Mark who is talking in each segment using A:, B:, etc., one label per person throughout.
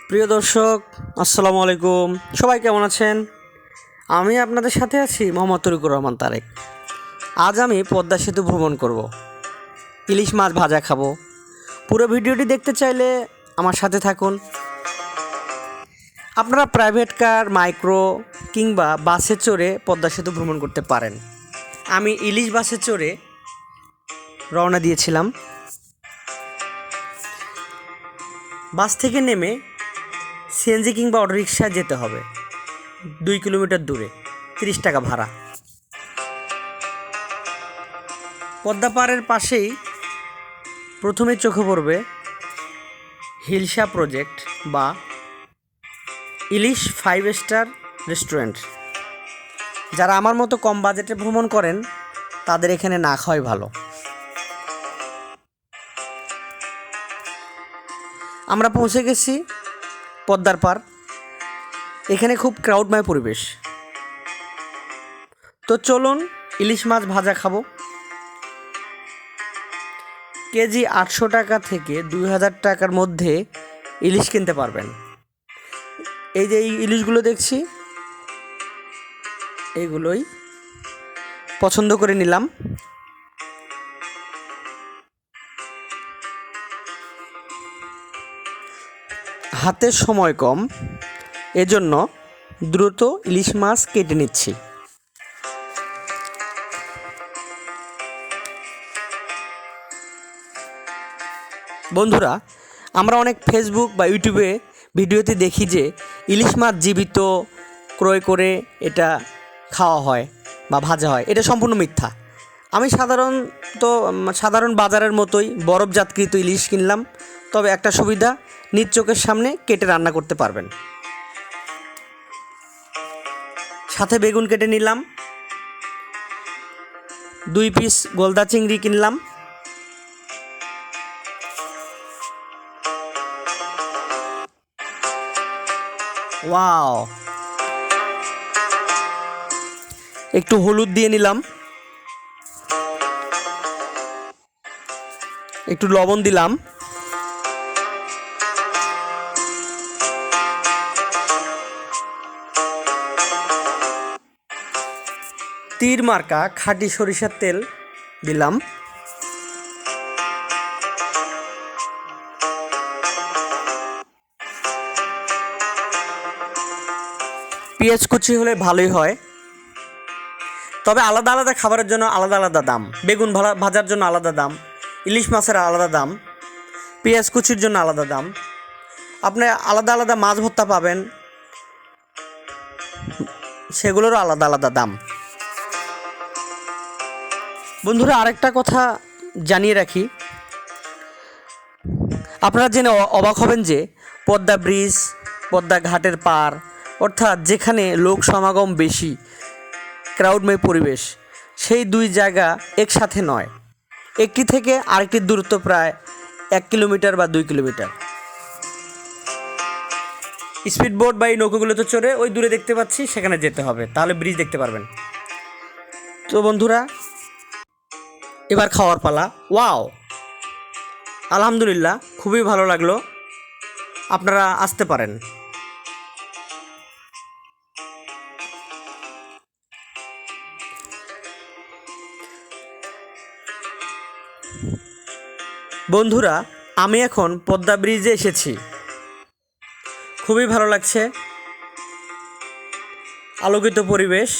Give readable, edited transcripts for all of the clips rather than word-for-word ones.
A: প্রিয় দর্শক, আসসালামু আলাইকুম। সবাই কেমন আছেন? আমি আপনাদের সাথে আছি মোহাম্মদ তরিকুর রহমান তারেক। আজ আমি পদ্মা সেতু ভ্রমণ করব, ইলিশ মাছ ভাজা খাবো। পুরো ভিডিওটি দেখতে চাইলে আমার সাথে থাকুন। আপনারা প্রাইভেট কার, মাইক্রো কিংবা বাসে চড়ে পদ্মা সেতু ভ্রমণ করতে পারেন। আমি ইলিশ বাসে চড়ে রওনা দিয়েছিলাম। বাস থেকে নেমে সিএনজি কিংবা অটোরিকশায় যেতে হবে 2 কিলোমিটার দূরে, 30 টাকা ভাড়া। পদ্মা পাড়ের পাশেই প্রথমে চোখে পড়বে হিলসা প্রজেক্ট বা ইলিশ 5 স্টার রেস্টুরেন্ট। যারা আমার মতো কম বাজেটে ভ্রমণ করেন তাদের এখানে না খাওয়াই ভালো। আমরা পৌঁছে গেছি পদ্মার পাড়। এখানে খুব ক্রাউডময় পরিবেশ। তো চলুন ইলিশ মাছ ভাজা খাবো। কেজি 800 টাকা থেকে 2000 টাকার মধ্যে ইলিশ কিনতে পারবেন। এই যে এই ইলিশগুলো দেখছি, এইগুলোই পছন্দ করে নিলাম। হাতে সময় কম, এজন্য দ্রুত ইলিশ মাছ কেটে নিচ্ছি। বন্ধুরা, আমরা অনেক ফেসবুক বা ইউটিউবে ভিডিওতে দেখি যে ইলিশ মাছ জীবিত ক্রয় করে এটা খাওয়া হয় বা ভাজা হয়। এটা সম্পূর্ণ মিথ্যা। আমি সাধারণ বাজারের মতোই বরফজাতকৃত ইলিশ কিনলাম। তবে একটা সুবিধা, নিজ চোখের সামনে কেটে রান্না করতে পারবেন। সাথে বেগুন কেটে নিলাম। 2 পিস গলদা চিংড়ি কিনলাম। ওয়াও, একটু হলুদ দিয়ে নিলাম, একটু লবণ দিলাম। তীর মার্কা খাঁটি সরিষার তেল দিলাম। পেঁয়াজ কুচি হলে ভালোই হয়, তবে আলাদা আলাদা খাবারের জন্য আলাদা আলাদা দাম। বেগুন ভাজার জন্য আলাদা দাম, ইলিশ মাছের আলাদা দাম, পেঁয়াজ কুচির জন্য আলাদা দাম। আপনি আলাদা আলাদা মাছ ভর্তা পাবেন, সেগুলোরও আলাদা আলাদা দাম। বন্ধুরা, আরেকটা কথা জানিয়ে রাখি, আপনারা জেনে অবাক হবেন যে পদ্মা ব্রিজ, পদ্মা ঘাটের পার, অর্থাৎ যেখানে লোক সমাগম বেশি, ক্রাউডময় পরিবেশ, সেই দুই জায়গা একসাথে নয়। একটি থেকে আরেকটির দূরত্ব প্রায় 1 কিলোমিটার বা 2 কিলোমিটার। স্পিডবোট বা এই নৌকোগুলোতে চড়ে ওই দূরে দেখতে পাচ্ছি সেখানে যেতে হবে, তাহলে ব্রিজ দেখতে পারবেন। তো বন্ধুরা, এবার খাওয়ার পালা। ওয়াও, আলহামদুলিল্লাহ, খুবই ভালো লাগলো। আপনারা আসতে পারেন। বন্ধুরা, আমি এখন পদ্মা ব্রিজে এসেছি। খুবই ভালো লাগছে, আলোকিত পরিবেশ।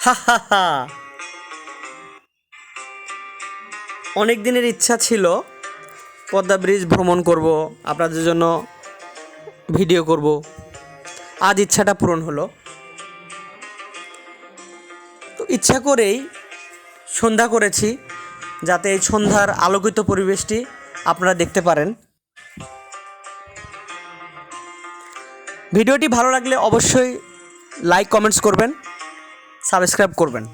A: হা হা হা, অনেক দিনের ইচ্ছা ছিল পদ্মা ব্রিজ ভ্রমণ করব, আপনাদের জন্য ভিডিও করব। আজ ইচ্ছাটা পূরণ হলো। তো ইচ্ছা করেই সন্ধ্যা করেছি, যাতে এই সন্ধ্যার আলোকিত পরিবেশটি আপনারা দেখতে পারেন। ভিডিওটি ভালো লাগলে অবশ্যই লাইক, কমেন্টস করবেন, সাবস্ক্রাইব করবেন।